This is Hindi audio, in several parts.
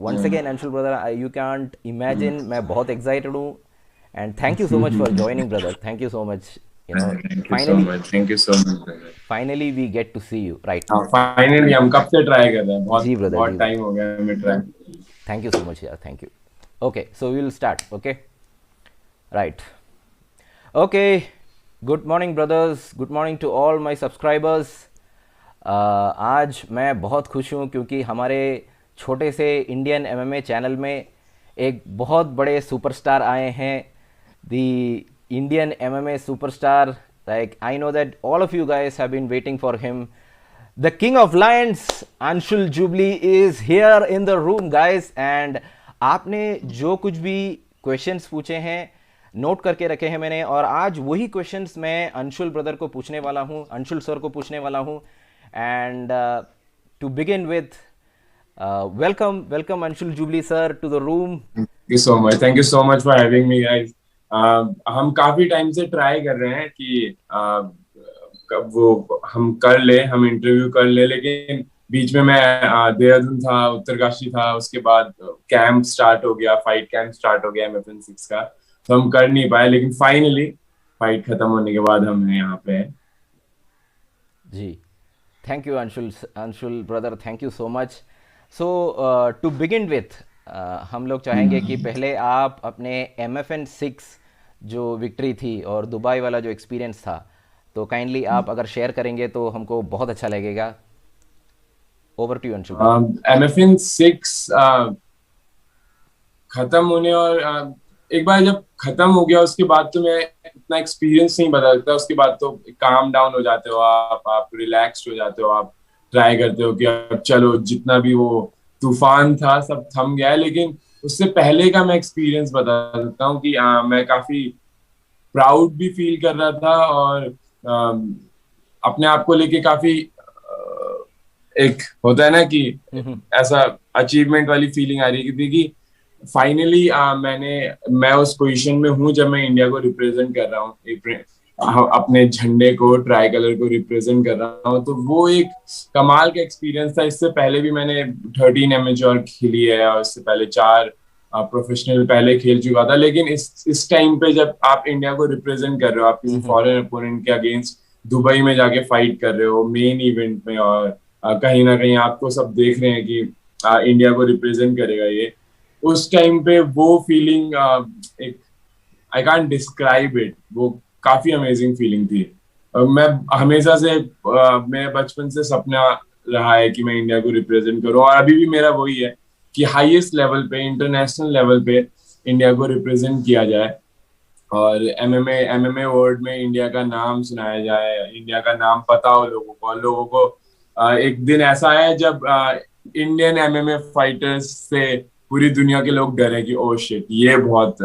once again Anshul brother, you can't imagine, मैं बहुत excited हूँ, and thank you so much for joining brother, thank you so much, you know, thank you so finally much, thank you so much. finally we get to see you, right? हाँ, फाइनली हम कब से ट्राई कर रहे हैं, बहुत जी brother, बहुत जी टाइम हो गया हमें try. thank you so much यार, thank you. Okay, so we will start. Okay, right. Okay, good morning brothers, good morning to all my subscribers. आज मैं बहुत खुश हूँ क्योंकि हमारे छोटे से इंडियन एमएमए चैनल में एक बहुत बड़े सुपरस्टार आए हैं, the Indian MMA superstar. Like I know that all of you guys have been waiting for him. The king of lions Anshul Jubli is here in the room guys. And आपने जो कुछ भी क्वेश्चंस पूछे हैं नोट करके रखे हैं मैंने, और आज वही क्वेश्चंस मैं अंशुल ब्रदर को पूछने वाला हूँ, अंशुल सर को पूछने वाला हूँ. And to begin with, welcome Anshul Jubli sir to the room. Thank you so much, thank you so much for having me guys. हम काफी टाइम से ट्राई कर रहे हैं कि वो हम कर ले, हम इंटरव्यू कर ले, लेकिन बीच में मैं देहरादून था, उत्तरकाशी था, उसके बाद कैंप स्टार्ट हो गया, फाइट कैंप स्टार्ट हो गया MFN6 का, तो हम कर नहीं पाए। लेकिन फाइनली फाइट खत्म होने के बाद हम यहाँ पे हैं। जी, thank you Anshul brother, thank you so much. So to begin with, हम लोग चाहेंगे कि पहले आप अपने MFN6 जो विक्ट्री थी और दुबई वाला जो एक्सपीरियंस था, तो काइंडली आप अगर शेयर करेंगे तो हमको बहुत अच्छा लगेगा. Over to you Anshul brother. MFN6 खत्म होने और एक बार जब खत्म हो गया उसके बाद तो मैं इतना एक्सपीरियंस नहीं बता सकता। उसके बाद तो काम डाउन हो जाते हो, आप रिलैक्स्ड हो जाते हो, आप ट्राई करते हो कि अब चलो जितना भी वो तूफान था सब थम गया है। लेकिन उससे पहले का मैं एक्सपीरियंस बता सकता हूँ कि मैं काफी प्राउड भी फील कर रहा था, और अपने आप को लेके काफी एक होता है ना कि ऐसा अचीवमेंट वाली फीलिंग आ रही थी कि फाइनली मैं उस पोजीशन में हूँ जब मैं इंडिया को रिप्रेजेंट कर रहा हूँ, अपने झंडे को, ट्राई कलर को रिप्रेजेंट कर रहा हूँ। तो वो एक कमाल का एक्सपीरियंस था। इससे पहले भी मैंने 13 एमेच्योर खेली है, और इससे पहले 4 प्रोफेशनल पहले खेल चुका था। लेकिन इस टाइम पे जब आप इंडिया को रिप्रेजेंट कर रहे हो, आप किसी फॉरेन अपोनेंट के अगेंस्ट दुबई में जाके फाइट कर रहे हो मेन इवेंट में, और कहीं ना कहीं आपको सब देख रहे हैं कि इंडिया को रिप्रेजेंट करेगा ये, उस टाइम पे वो फीलिंग एक आई कांट डिस्क्राइब इट, वो काफी अमेजिंग फीलिंग थी। मैं हमेशा से मेरे बचपन से सपना रहा है कि मैं इंडिया को रिप्रेजेंट करूं, और अभी भी मेरा वही है कि हाईएस्ट लेवल पे, इंटरनेशनल लेवल पे इंडिया को रिप्रेजेंट किया जाए, और एमएमए वर्ल्ड में इंडिया का नाम सुनाया जाए, इंडिया का नाम पता हो लोगों को। और लोगों को एक दिन ऐसा है जब इंडियन एमएमए फाइटर्स से पूरी दुनिया के लोग डरे कि ओ शिट, ये बहुत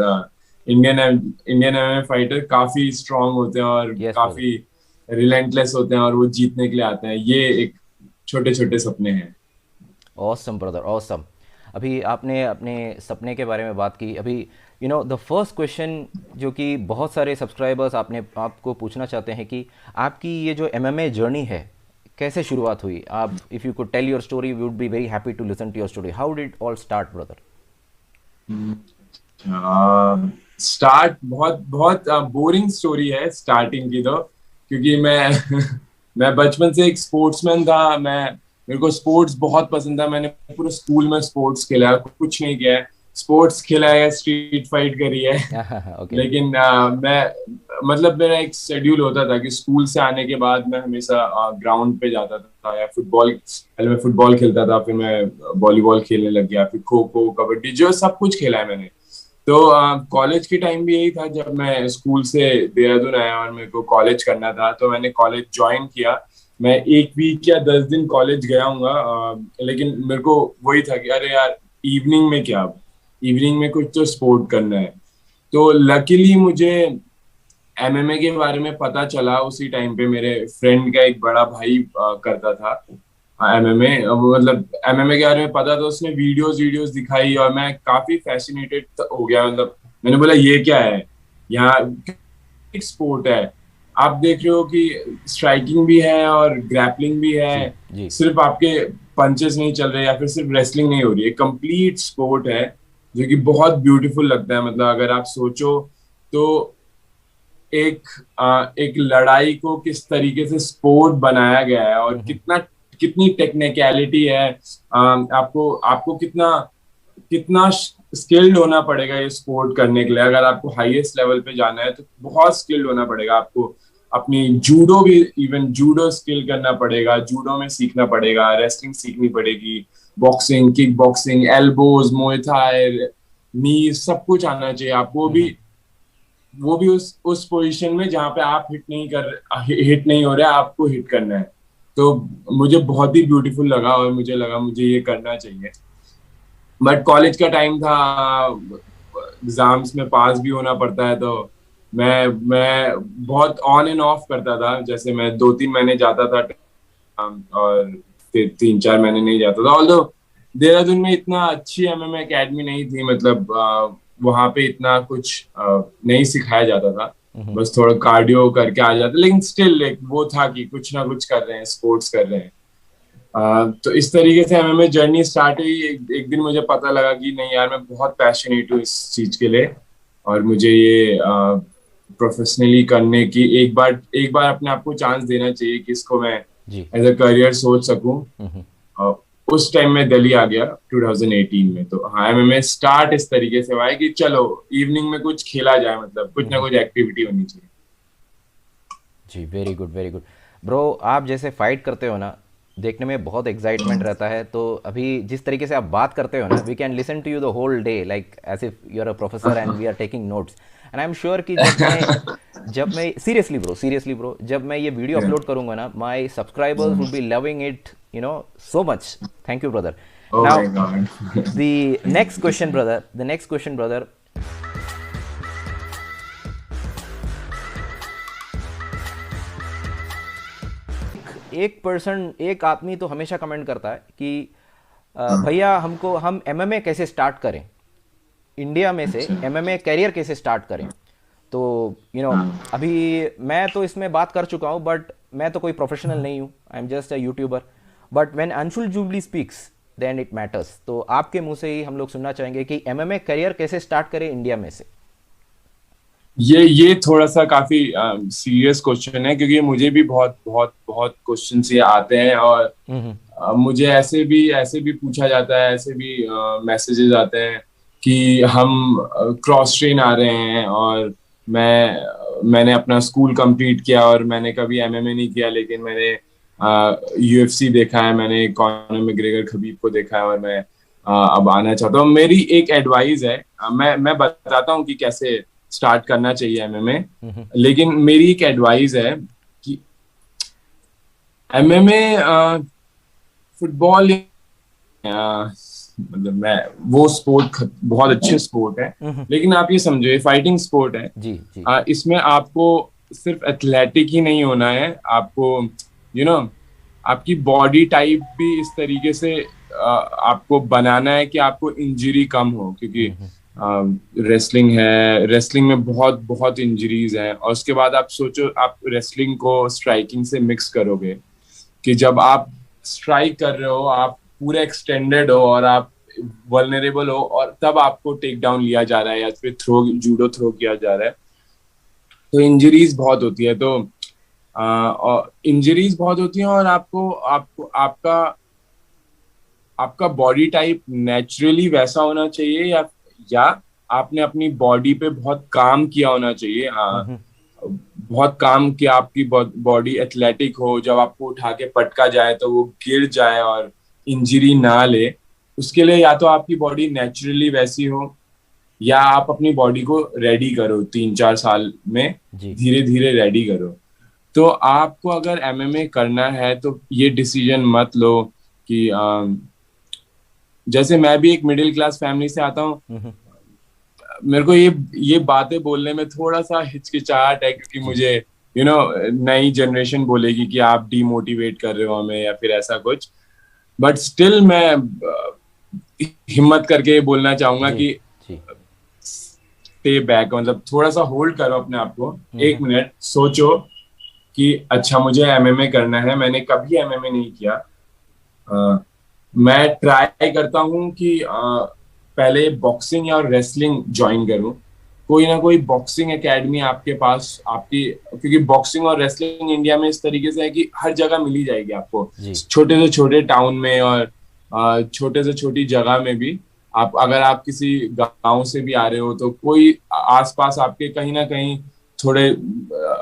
इंडियन इंडियन एमएमए फाइटर काफी स्ट्रांग होते हैं और यस ब्रदर. काफी रिलेंटलेस होते हैं, और वो जीतने के लिए आते हैं। ये एक छोटे छोटे सपने हैं। Awesome brother, awesome. अभी आपने अपने सपने के बारे में बात की. अभी you know the first question जो कि बहुत सारे सब्सक्राइबर्स आपको पूछना चाहते हैं कि आपकी ये जो एमएमए जर्नी है कैसे शुरुआत हुई. आप if you could tell your story we would be very happy to listen to your story. How did all start brother? Start बहुत बहुत बोरिंग स्टोरी है स्टार्टिंग की, तो क्योंकि मैं मैं बचपन से एक स्पोर्ट्समैन था। मेरे को स्पोर्ट्स बहुत पसंद था। मैंने पूरे स्कूल में स्पोर्ट्स खेला, कुछ नहीं किया है, स्पोर्ट्स खेला है, स्ट्रीट फाइट करी है। ओके. लेकिन मैं मतलब मेरा एक शेड्यूल होता था कि स्कूल से आने के बाद मैं हमेशा ग्राउंड पे जाता था, या फुटबॉल, पहले मैं फुटबॉल खेलता था, फिर मैं वॉलीबॉल खेलने लग गया, फिर खो खो, कबड्डी, जो सब कुछ खेला है मैंने। तो कॉलेज के टाइम भी यही था, जब मैं स्कूल से देहरादून आया और मेरे को कॉलेज करना था, तो मैंने कॉलेज ज्वाइन किया। मैं 1 वीक या 10 दिन कॉलेज गया हूँ, लेकिन मेरे को वही था कि अरे यार, इवनिंग में क्या, इवनिंग में कुछ तो स्पोर्ट करना है। तो लकीली मुझे एमएमए के बारे में पता चला उसी टाइम पे। मेरे फ्रेंड का एक बड़ा भाई करता था एमएमए, मतलब एमएमए के बारे में पता, तो उसने वीडियोस वीडियोस दिखाई, और मैं काफी फैसिनेटेड हो गया। मतलब मैंने बोला ये क्या है, यहाँ एक स्पोर्ट है, आप देख रहे हो कि स्ट्राइकिंग भी है और ग्रैपलिंग भी है, जी जी. सिर्फ आपके पंचेस नहीं चल रहे या फिर सिर्फ रेसलिंग नहीं हो रही है, कंप्लीट स्पोर्ट है जो कि बहुत ब्यूटीफुल लगता है। मतलब अगर आप सोचो तो एक लड़ाई को किस तरीके से स्पोर्ट बनाया गया है और कितनी टेक्निकलिटी है। आपको आपको कितना कितना स्किल्ड होना पड़ेगा ये स्पोर्ट करने के लिए। अगर आपको हाईएस्ट लेवल पे जाना है तो बहुत स्किल्ड होना पड़ेगा आपको। अपनी जूडो भी, इवन जूडो स्किल करना पड़ेगा, जूडो में सीखना पड़ेगा, रेसलिंग सीखनी पड़ेगी, boxing, kick boxing, elbows, muay Thai, knee, सब कुछ आना चाहिए आपको भी। वो भी उस पोजीशन में जहाँ पे आप हिट नहीं हो रहे, आपको हिट करना है। तो मुझे बहुत ही ब्यूटीफुल लगा और मुझे लगा मुझे ये करना चाहिए। बट कॉलेज का टाइम था, एग्जाम्स में पास भी होना पड़ता है, तो मैं बहुत ऑन एंड ऑफ करता था। जैसे मैं 2-3 महीने जाता था और फिर 3-4 महीने नहीं जाता था। ऑल्दो देहरादून में इतना अच्छी एमएमए एकेडमी नहीं थी, मतलब वहां पे इतना कुछ नहीं सिखाया जाता था, बस थोड़ा कार्डियो करके आ जाता, लेकिन स्टिल एक वो था कि कुछ ना कुछ कर रहे हैं, स्पोर्ट्स कर रहे हैं। तो इस तरीके से एमएमए जर्नी स्टार्ट हुई। एक दिन मुझे पता लगा कि नहीं यार, मैं बहुत पैशनेट हूँ इस चीज के लिए और मुझे ये प्रोफेशनली करने की एक बार अपने आप को चांस देना चाहिए कि इसको मैं एज अ करियर सोच सकूं। उस टाइम में दिल्ली आ गया 2018 में। तो हाँ, एमएमए स्टार्ट इस तरीके से हुआ है कि चलो इवनिंग में कुछ खेला जाए, मतलब कुछ ना कुछ एक्टिविटी होनी चाहिए। जी, very good, very good bro. आप जैसे फाइट करते हो ना, देखने में बहुत एक्साइटमेंट रहता है। तो अभी जिस तरीके से आप बात करते हो ना, we can listen to you the whole day like as if you are a professor and we are taking notes. And I am sure कि जब मैं सीरियसली ब्रो, जब मैं ये वीडियो अपलोड करूंगा ना, my subscribers would be loving it, you know, so much. Thank you brother. Now the next question brother, एक आदमी तो हमेशा कमेंट करता है कि भैया हम एमएमए कैसे स्टार्ट करें, इंडिया में से एमएमए करियर कैसे स्टार्ट करें। तो अभी मैं तो इसमें बात कर चुका हूँ, बट मैं तो कोई प्रोफेशनल नहीं हूँ, I am just a YouTuber. But when Anshul Jubli speaks then it matters. तो आपके मुंह से ही हम लोग सुनना चाहेंगे कि एमएमए करियर कैसे स्टार्ट करें इंडिया में से। ये थोड़ा सा काफी सीरियस क्वेश्चन है, क्योंकि मुझे भी बहुत बहुत बहुत क्वेश्चन ये आते हैं और मुझे ऐसे भी पूछा जाता है, ऐसे भी मैसेजेस आते हैं कि हम क्रॉस ट्रेन आ रहे हैं और मैंने अपना स्कूल कंप्लीट किया और मैंने कभी एमएमए नहीं किया, लेकिन मैंने यूएफसी देखा है, मैंने कॉनर मैग्रेगर खबीब को देखा है और मैं अब आना चाहता हूँ। मेरी एक एडवाइस है, मैं बताता हूँ कि कैसे स्टार्ट करना चाहिए एमएमए, लेकिन मेरी एक एडवाइस है कि एमएमए फुटबॉल, मतलब मैं वो स्पोर्ट बहुत अच्छे स्पोर्ट है, लेकिन आप ये समझो ये फाइटिंग स्पोर्ट है। जी। इसमें आपको सिर्फ एथलेटिक ही नहीं होना है, आपको आपकी बॉडी टाइप भी इस तरीके से आपको बनाना है कि आपको इंजरी कम हो, क्योंकि रेसलिंग में बहुत बहुत इंजरीज हैं। और उसके बाद आप सोचो, आप रेसलिंग को स्ट्राइकिंग से मिक्स करोगे कि जब आप स्ट्राइक कर रहे हो, आप पूरे एक्सटेंडेड हो और आप वल्नरेबल हो, और तब आपको टेक डाउन लिया जा रहा है या फिर जूडो थ्रो किया जा रहा है, तो इंजरीज बहुत होती है। तो इंजरीज बहुत होती हैं और आपको आपका बॉडी टाइप नेचुरली वैसा होना चाहिए या आपने अपनी बॉडी पे बहुत काम किया होना चाहिए। बहुत काम किया, आपकी बॉडी एथलेटिक हो, जब आपको उठा के पटका जाए तो वो गिर जाए और इंजरी ना ले। उसके लिए या तो आपकी बॉडी नेचुरली वैसी हो, या आप अपनी बॉडी को रेडी करो 3-4 साल में, धीरे धीरे रेडी करो। तो आपको अगर एमएमए करना है तो ये डिसीजन मत लो कि जैसे मैं भी एक मिडिल क्लास फैमिली से आता हूँ, मेरे को ये बातें बोलने में थोड़ा सा हिचकिचाहट है, क्योंकि मुझे नई जनरेशन बोलेगी कि आप डीमोटिवेट कर रहे हो हमें या फिर ऐसा कुछ। बट स्टिल मैं हिम्मत करके बोलना चाहूंगा कि स्टे बैक, मतलब थोड़ा सा होल्ड करो अपने आप को, 1 मिनट सोचो कि अच्छा मुझे एमएमए करना है, मैंने कभी एमएमए नहीं किया, मैं ट्राई करता हूँ कि पहले बॉक्सिंग या रेसलिंग ज्वाइन करूँ। कोई ना कोई बॉक्सिंग एकेडमी आपके पास आपकी, क्योंकि बॉक्सिंग और रेसलिंग इंडिया में इस तरीके से है कि हर जगह मिल ही जाएगी आपको, जी छोटे से छोटे टाउन में और छोटे से छोटी जगह में भी। आप अगर आप किसी गांव से भी आ रहे हो तो कोई आसपास आपके कहीं ना कहीं थोड़े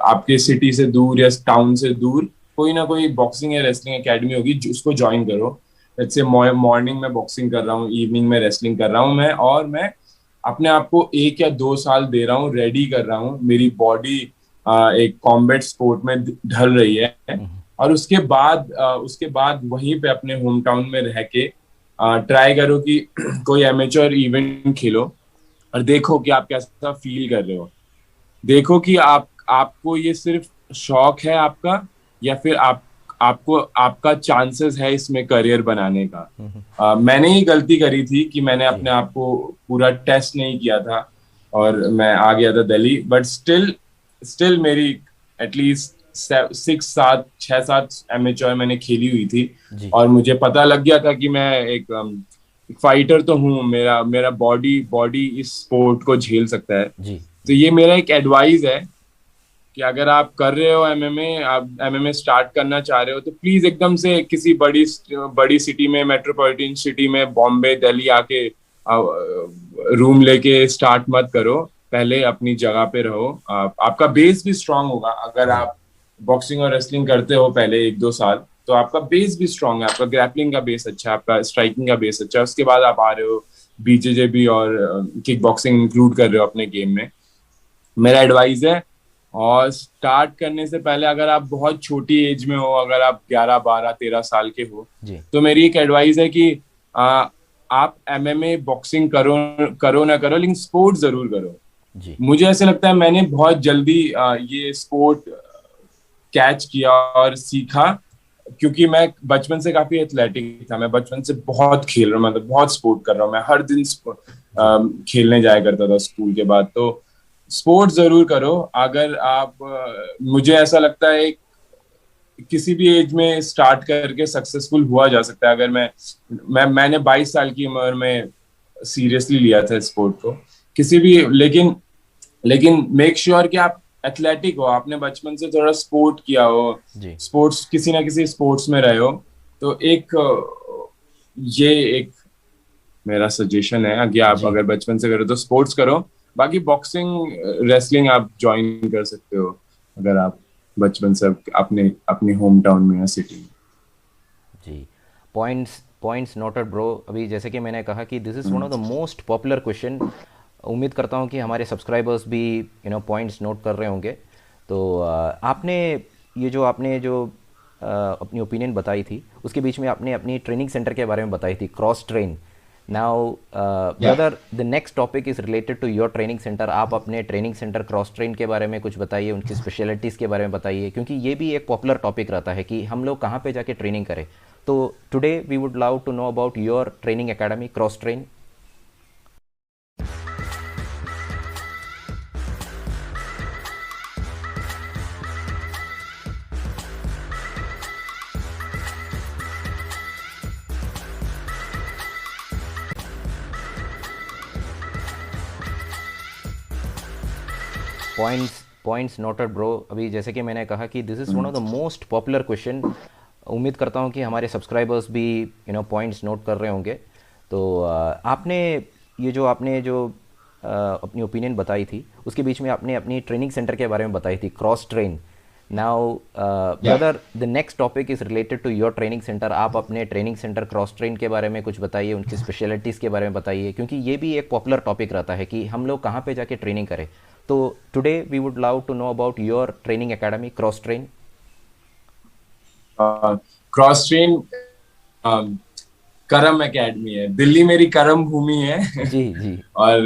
आपके सिटी से दूर या टाउन से दूर कोई ना कोई बॉक्सिंग या रेसलिंग एकेडमी होगी, उसको ज्वाइन करो। जैसे मॉर्निंग में बॉक्सिंग कर रहा हूँ, इवनिंग में रेसलिंग कर रहा हूँ मैं, और मैं अपने आप को 1 या 2 साल दे रहा हूँ, रेडी कर रहा हूँ। मेरी बॉडी एक कॉम्बैट स्पोर्ट में ढल रही है। और उसके बाद वहीं पे अपने होम टाउन में रह के ट्राई करो कि कोई एमेच्योर इवेंट खेलो और देखो कि आप कैसा फील कर रहे हो। देखो कि आपको ये सिर्फ शौक है आपका, या फिर आपको आपका चांसेस है इसमें करियर बनाने का। मैंने ही गलती करी थी कि मैंने जी अपने आप को पूरा टेस्ट नहीं किया था और मैं आ गया था दिल्ली, बट स्टिल स्टिल मेरी एटलीस्ट 6 7 6 7 एमेच्योर मैंने खेली हुई थी। जी और मुझे पता लग गया था कि मैं एक फाइटर तो हूँ, मेरा मेरा बॉडी बॉडी इस स्पोर्ट को झेल सकता है। जी तो ये मेरा एक एडवाइस है कि अगर आप कर रहे हो एमएमए, आप एमएमए स्टार्ट करना चाह रहे हो, तो प्लीज एकदम से किसी बड़ी बड़ी सिटी में, मेट्रोपॉलिटन सिटी में, बॉम्बे दिल्ली आके रूम लेके स्टार्ट मत करो। पहले अपनी जगह पे रहो। आपका बेस भी स्ट्रांग होगा अगर जी आप बॉक्सिंग और रेसलिंग करते हो पहले 1 2 साल, तो आपका बेस भी स्ट्रांग है, आपका ग्रैपलिंग का बेस अच्छा है, आपका स्ट्राइकिंग का बेस अच्छा है। उसके बाद आप आ रहे हो बीजेजेबी और किक बॉक्सिंग इंक्लूड कर रहे हो अपने गेम में। मेरा एडवाइस है। और स्टार्ट करने से पहले अगर आप बहुत छोटी एज में हो, अगर आप 11 12 13 साल के हो, जी तो मेरी एक एडवाइस है कि आप एमएमए बॉक्सिंग करो करो ना करो, लेकिन स्पोर्ट जरूर करो। जी मुझे ऐसे लगता है मैंने बहुत जल्दी ये स्पोर्ट कैच किया और सीखा, क्योंकि मैं बचपन से काफी एथलेटिक था। मैं बचपन से बहुत खेल रहा हूँ, मतलब बहुत स्पोर्ट कर रहा हूँ। मैं हर दिन जी खेलने जाया करता था स्कूल के बाद। तो स्पोर्ट जरूर करो। अगर आप मुझे ऐसा लगता है किसी भी एज में स्टार्ट करके सक्सेसफुल हुआ जा सकता है। अगर मैंने 22 साल की उम्र में सीरियसली लिया था स्पोर्ट को, किसी भी, लेकिन लेकिन मेक श्योर कि आप एथलेटिक हो, आपने बचपन से थोड़ा स्पोर्ट किया हो, जी स्पोर्ट्स किसी ना किसी स्पोर्ट्स में रहे हो। तो ये एक मेरा सजेशन है कि आप जी अगर बचपन से करो तो स्पोर्ट्स करो। बाकी बॉक्सिंग रेसलिंग आप ज्वाइन कर सकते हो अगर आप बचपन से अपने अपने होम टाउन में या सिटी में। जी पॉइंट्स पॉइंट्स नोटेड ब्रो। अभी जैसे कि मैंने कहा कि this is one of the most popular question. उम्मीद करता हूँ कि हमारे सब्सक्राइबर्स भी पॉइंट्स नोट कर रहे होंगे। तो आपने जो अपनी ओपिनियन बताई थी, उसके बीच में आपने अपनी ट्रेनिंग सेंटर के बारे में बताई थी, cross train. Now brother, the next topic is related to your training centre. आप अपने ट्रेनिंग सेंटर क्रॉस ट्रेन के बारे में कुछ बताइए, उनकी स्पेशलिटीज़ के बारे में बताइए, क्योंकि ये भी एक पॉपुलर टॉपिक रहता है कि हम लोग कहाँ पे जाके ट्रेनिंग करें। तो today we would love to know about your training academy cross train. Points noted bro. अभी जैसे कि मैंने कहा कि this is one of the most popular question. उम्मीद करता हूँ कि हमारे सब्सक्राइबर्स भी पॉइंट्स नोट कर रहे होंगे। तो आपने जो अपनी ओपिनियन बताई थी, उसके बीच में आपने अपनी ट्रेनिंग सेंटर के बारे में बताई थी, cross train. Now brother, the next topic is related to your training centre. आप अपने ट्रेनिंग सेंटर क्रॉस ट्रेन के बारे में कुछ बताइए, उनकी स्पेशलिटीज़ के बारे में बताइए, क्योंकि ये भी एक पॉपुलर टॉपिक रहता है कि हम लोग कहाँ पे जाके ट्रेनिंग करें। तो today we would love to know about your training academy cross train. Cross train Karam academy है, दिल्ली मेरी करम भूमि है। जी जी और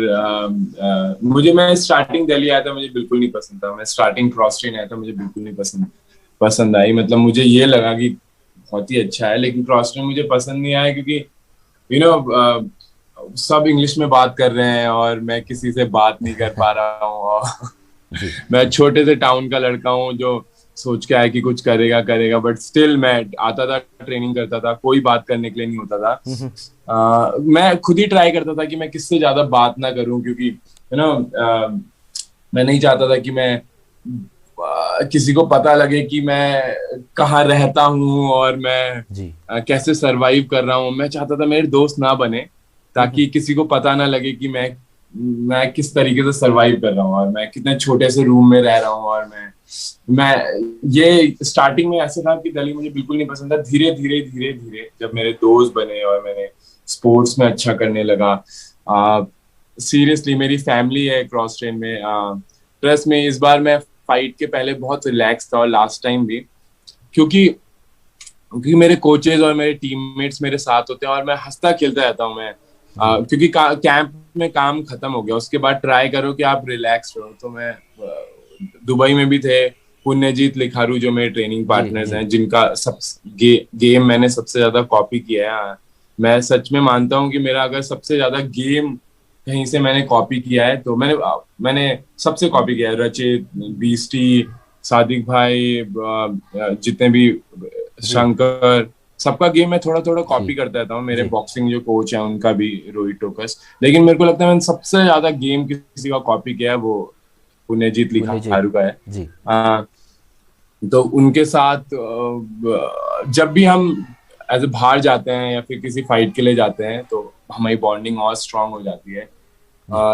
मैं स्टार्टिंग दिल्ली आया था, मुझे बिल्कुल नहीं पसंद था। मैं स्टार्टिंग क्रॉस ट्रेन आया था, मुझे बिल्कुल नहीं पसंद आई। मतलब मुझे ये लगा कि बहुत ही अच्छा है, लेकिन क्रॉस ट्रेन मुझे पसंद नहीं आया, क्योंकि यू नो सब इंग्लिश में बात कर रहे हैं और मैं किसी से बात नहीं कर पा रहा हूँ। और जी मैं छोटे से टाउन का लड़का हूँ जो सोच के आया कि कुछ करेगा करेगा, बट स्टिल मैं आता था, ट्रेनिंग करता था, कोई बात करने के लिए नहीं होता था। मैं खुद ही ट्राई करता था कि मैं किससे ज्यादा बात ना करूं, क्योंकि मैं नहीं चाहता था कि मैं किसी को पता लगे कि मैं कहाँ रहता हूँ और मैं जी। कैसे सरवाइव कर रहा हूँ। मैं चाहता था मेरे दोस्त ना बने, ताकि किसी को पता ना लगे कि मैं किस तरीके से सरवाइव कर रहा हूँ और मैं कितने छोटे से रूम में रह रहा हूँ। और मैं ये स्टार्टिंग में ऐसे था कि दिल्ली मुझे बिल्कुल नहीं पसंद था। धीरे धीरे धीरे धीरे जब मेरे दोस्त बने और मैंने स्पोर्ट्स में अच्छा करने लगा, सीरियसली मेरी फैमिली है क्रॉस ट्रेन में, प्लस में इस बार मैं फाइट के पहले बहुत रिलैक्स था और लास्ट टाइम भी, क्योंकि क्योंकि मेरे कोचेज और मेरे टीममेट्स मेरे साथ होते हैं और मैं हंसता खेलता रहता हूँ। मैं क्योंकि कैंप में काम खत्म हो गया, उसके बाद ट्राई करो कि आप रिलैक्स रहो। तो मैं दुबई में भी थे, पुण्यजीत लिखारू जो मेरे ट्रेनिंग पार्टनर्स हैं, जिनका गेम मैंने सबसे ज्यादा कॉपी किया है। मैं सच में मानता हूँ कि मेरा अगर सबसे ज्यादा गेम कहीं से मैंने कॉपी किया है तो मैंने सबसे कॉपी किया है। रचित, बीस्टी, सादिक भाई, जितने भी शंकर, सबका गेम मैं थोड़ा थोड़ा कॉपी करता रहता हूँ। मेरे बॉक्सिंग जो कोच है उनका भी, रोहित टोकस। लेकिन मेरे को लगता है मैंने सबसे ज्यादा गेम किसी का कॉपी किया है वो पुण्यजीत लिखारू का है। जी। तो उनके साथ जब भी हम एज ए बाहर जाते हैं या फिर किसी फाइट के लिए जाते हैं तो हमारी बॉन्डिंग और स्ट्रांग हो जाती है।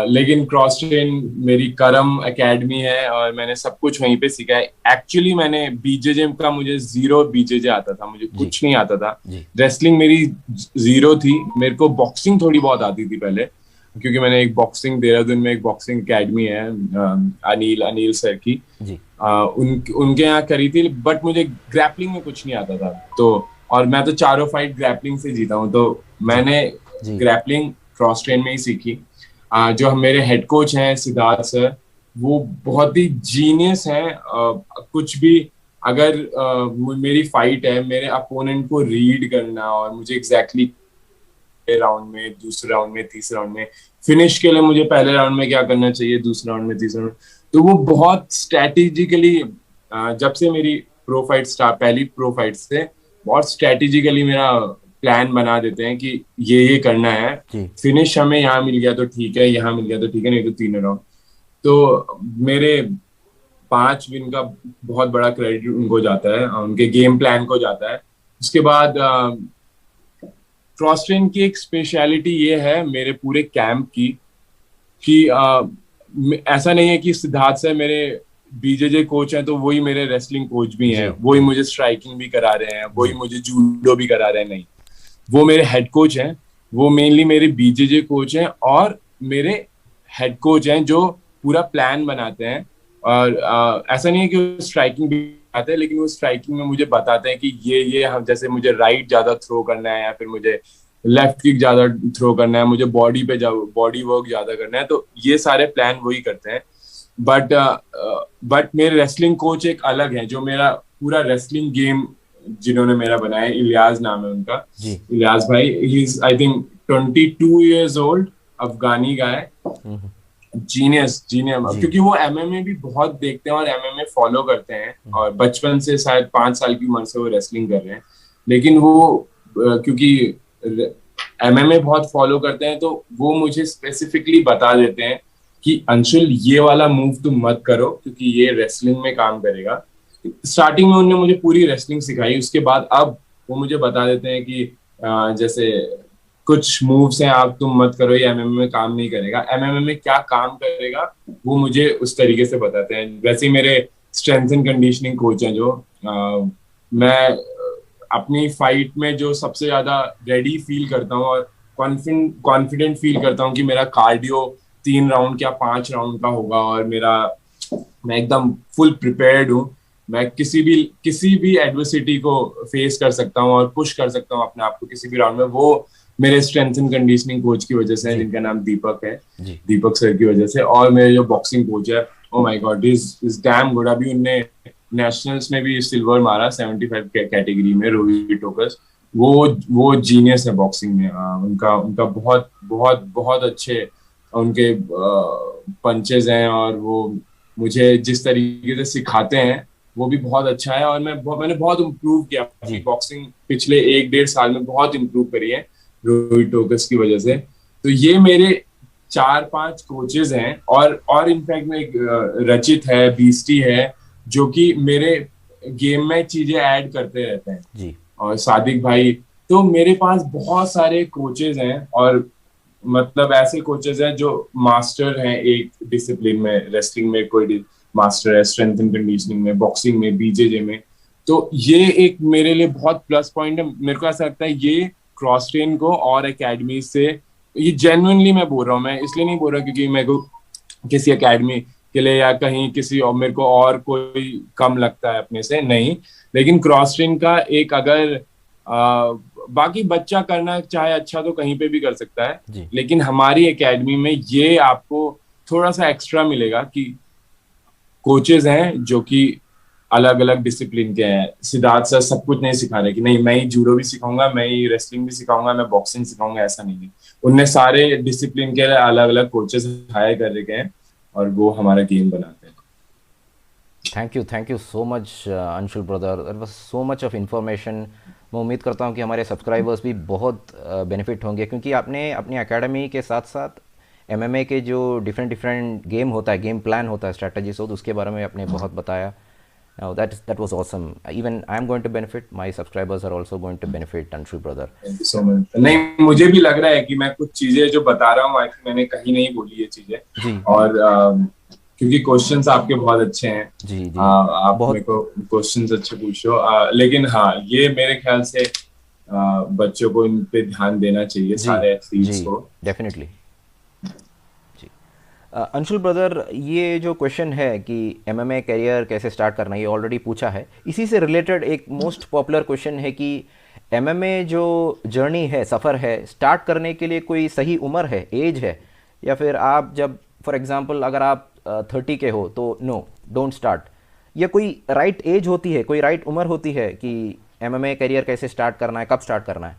लेकिन क्रॉस ट्रेन मेरी करम एकेडमी है और मैंने सब कुछ वहीं पे सीखा है। एक्चुअली मैंने बीजेजे का, मुझे 0 बीजेजे आता था, मुझे कुछ नहीं आता था। रेसलिंग मेरी 0 थी। मेरे को बॉक्सिंग थोड़ी बहुत आती थी पहले, क्योंकि मैंने एक बॉक्सिंग, देहरादून में एक बॉक्सिंग एकेडमी है अनिल सर की, उनके यहाँ करी थी। बट मुझे ग्रैपलिंग में कुछ नहीं आता था। तो और मैं तो चारों फाइट ग्रैपलिंग से जीता हूँ, तो मैंने ग्रैपलिंग क्रॉस ट्रेन में ही सीखी। जो मेरे हेड कोच हैं सिद्धार्थ सर, वो बहुत ही जीनियस हैं। कुछ भी अगर मेरी फाइट है, मेरे अपोनेंट को रीड करना और मुझे एग्जैक्टली राउंड में, दूसरे राउंड में, तीसरे राउंड में, फिनिश के लिए मुझे पहले राउंड में क्या करना चाहिए, दूसरे राउंड में, तीसरे राउंड, तो वो बहुत स्ट्रेटेजिकली, जब से मेरी पहली प्रो फाइट से बहुत स्ट्रेटेजिकली मेरा प्लान बना देते हैं कि ये करना है। फिनिश हमें यहाँ मिल गया तो ठीक है, यहाँ मिल गया तो ठीक है, नहीं तो तीनों राउंड। तो मेरे 5 विन का बहुत बड़ा क्रेडिट उनको जाता है, उनके गेम प्लान को जाता है। उसके बाद क्रॉस ट्रेन की एक स्पेशलिटी ये है मेरे पूरे कैंप की कि ऐसा नहीं है कि सिद्धार्थ से मेरे बीजेजे कोच हैं तो वही मेरे रेसलिंग कोच भी हैं, वही मुझे स्ट्राइकिंग भी करा रहे हैं, वही मुझे जूडो भी करा रहे हैं। नहीं, वो मेरे हेड कोच हैं, वो मेनली मेरे बीजेजे कोच हैं और मेरे हेड कोच हैं जो पूरा प्लान बनाते हैं। और ऐसा नहीं है कि वो स्ट्राइकिंग भी आते हैं, लेकिन वो स्ट्राइकिंग में मुझे बताते हैं कि ये हम, जैसे मुझे राइट ज्यादा थ्रो करना है या फिर मुझे लेफ्ट किक ज्यादा थ्रो करना है, मुझे बॉडी वर्क ज्यादा करना है, तो ये सारे प्लान वही करते हैं। बट मेरे रेसलिंग कोच एक अलग है, जो मेरा पूरा रेसलिंग गेम जिन्होंने मेरा बनाया, इलियास नाम है उनका, इलियास भाई। He is I think 22 years old, Afghani guy, genius. क्योंकि वो एमएमए भी बहुत देखते हैं और एमएमए फॉलो करते हैं और बचपन से शायद 5 साल की उम्र से वो रेसलिंग कर रहे हैं। लेकिन वो क्योंकि एमएमए बहुत फॉलो करते हैं तो वो मुझे स्पेसिफिकली बता देते हैं कि अंशुल ये वाला मूव तुम मत करो क्योंकि ये रेसलिंग में काम करेगा। स्टार्टिंग में उन्होंने मुझे पूरी रेसलिंग सिखाई, उसके बाद अब वो मुझे बता देते हैं कि जैसे कुछ मूव्स हैं आप तुम मत करो, ये एमएमए में काम नहीं करेगा। एमएमए में क्या काम करेगा वो मुझे उस तरीके से बताते हैं। वैसे ही मेरे स्ट्रेंथ एंड कंडीशनिंग कोच हैं जो मैं अपनी फाइट में जो सबसे ज्यादा रेडी फील करता हूँ और कॉन्फिडेंट फील करता हूँ कि मेरा कार्डियो 3 राउंड क्या 5 राउंड का होगा और मैं एकदम फुल प्रिपेयर्ड हूँ। मैं किसी भी एडवर्सिटी को फेस कर सकता हूँ और पुश कर सकता हूँ अपने आप को किसी भी राउंड में। वो मेरे स्ट्रेंथ एंड कंडीशनिंग कोच की वजह से है, जिनका नाम दीपक है, दीपक सर की वजह से। और मेरे जो बॉक्सिंग कोच है, oh my God, is damn good. अभी उनने नेशनल्स में भी सिल्वर मारा 75 कैटेगरी में, रोहित टोकस। वो जीनियस है बॉक्सिंग में। उनका बहुत बहुत बहुत अच्छे उनके पंचेज हैं और वो मुझे जिस तरीके से सिखाते हैं वो भी बहुत अच्छा है, और मैंने बहुत इम्प्रूव किया अपनी जी बॉक्सिंग पिछले 1-1.5 साल में, बहुत इम्प्रूव करी है रोहित टोकस की वजह से। तो ये मेरे 4-5 कोचेज हैं, और इनफैक्ट में एक रचित है, बीस्टी है, जो कि मेरे गेम में चीजें ऐड करते रहते हैं, जी और सादिक भाई। तो मेरे पास बहुत सारे कोचेज हैं, और मतलब ऐसे कोचेज हैं जो मास्टर हैं एक डिसिप्लिन में, रेसलिंग में कोई मास्टर है, स्ट्रेंथ एंड कंडीशनिंग में, बॉक्सिंग में, बीजेजे में। तो ये एक मेरे लिए बहुत प्लस पॉइंट है। मेरे को ऐसा लगता है ये क्रॉस ट्रेन को और एकेडमी से, ये जेन्युइनली मैं बोल रहा हूँ, मैं इसलिए नहीं बोल रहा क्योंकि मेरे को किसी एकेडमी के लिए या कहीं किसी और मेरे को और कोई कम लगता है अपने से, नहीं। लेकिन क्रॉस ट्रेन का एक अगर बाकी बच्चा करना चाहे अच्छा तो कहीं पे भी कर सकता है, जी लेकिन हमारी एकेडमी में ये आपको थोड़ा सा एक्स्ट्रा मिलेगा कि कोचेज हैं जो कि अलग अलग डिसिप्लिन के हैं। सिद्धार्थ सर सब कुछ नहीं सिखा रहे कि नहीं मैं ही जूडो भी सिखाऊंगा, मैं ही रेसलिंग भी सिखाऊंगा, मैं बॉक्सिंग सिखाऊंगा, ऐसा नहीं है। उनने सारे डिसिप्लिन के अलग अलग कोचेस हायर कर रखे हैं, और वो हमारा गेम बनाते हैं। Thank you so much Anshul brother, that was so much of information. मैं उम्मीद करता हूँ कि हमारे सब्सक्राइबर्स भी बहुत बेनिफिट होंगे, क्योंकि आपने अपनी एकेडमी के साथ साथ एमएमए के जो डिफरेंट डिफरेंट गेम होता है, गेम प्लान होता है, स्ट्रैटेजीज होता है, उसके बारे में आपने बहुत बताया। That was awesome. Even I am going to benefit, my subscribers are also going to benefit Anshul brother. Thank you so much. नहीं, मुझे भी लग रहा है कि मैं कुछ चीजें जो बता रहा हूँ आई थिंक मैंने कहीं नहीं बोली ये चीजें, जी और क्योंकि क्वेश्चंस आपके बहुत अच्छे हैं। जी जी आप मेरे बहुत को क्वेश्चंस अच्छे पूछो, लेकिन हाँ, ये मेरे ख्याल से बच्चों को इन पे ध्यान देना चाहिए, जी सारे जी एथलीट्स को। डेफिनेटली जी। अंशुल ब्रदर, ये जो क्वेश्चन है कि एमएमए करियर कैसे स्टार्ट करना, ये ऑलरेडी पूछा है। इसी से रिलेटेड एक मोस्ट पॉपुलर क्वेश्चन है कि एमएमए जो जर्नी है, सफ़र है, स्टार्ट करने के लिए कोई सही उम्र है, एज है, या फिर आप जब फॉर एग्जांपल अगर आप 30 के हो तो नो, डोंट स्टार्ट, या कोई राइट एज होती है, कोई राइट उम्र होती है कि एमएमए करियर कैसे स्टार्ट करना है, कब स्टार्ट करना है?